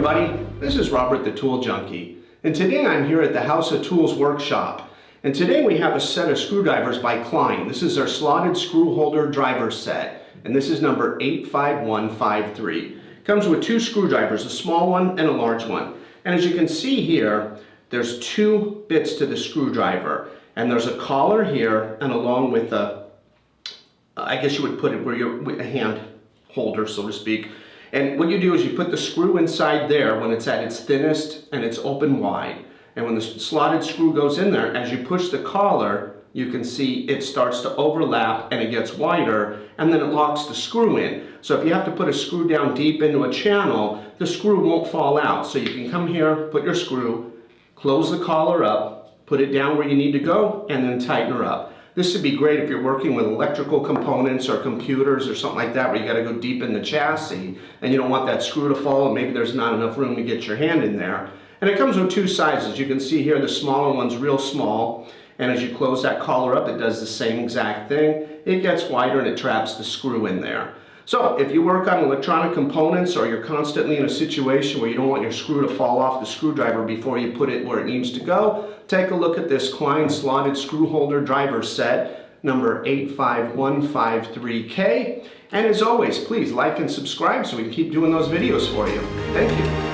everybody, this is Robert the Tool Junkie, and today I'm here at the Haus Tools workshop. And today we have a set of screwdrivers by Klein. This is our slotted screw holder driver set, and this is number 85153. Comes with two screwdrivers, a small one and a large one. And as you can see here, there's two bits to the screwdriver, and there's a collar here, and along with a, I guess you would put it where you're a hand holder, so to speak. And what you do is you put the screw inside there when it's at its thinnest and it's open wide. And when the slotted screw goes in there, as you push the collar, you can see it starts to overlap and it gets wider, and then it locks the screw in. So if you have to put a screw down deep into a channel, the screw won't fall out. So you can come here, put your screw, close the collar up, put it down where you need to go, and then tighten her up. This would be great if you're working with electrical components or computers or something like that, where you got to go deep in the chassis and you don't want that screw to fall, and maybe there's not enough room to get your hand in there. And it comes with two sizes. You can see here the smaller one's real small, and as you close that collar up, it does the same exact thing. It gets wider and it traps the screw in there. So if you work on electronic components, or you're constantly in a situation where you don't want your screw to fall off the screwdriver before you put it where it needs to go, take a look at this Klein slotted screw holder driver set, number 85153K. And as always, please like and subscribe so we can keep doing those videos for you. Thank you.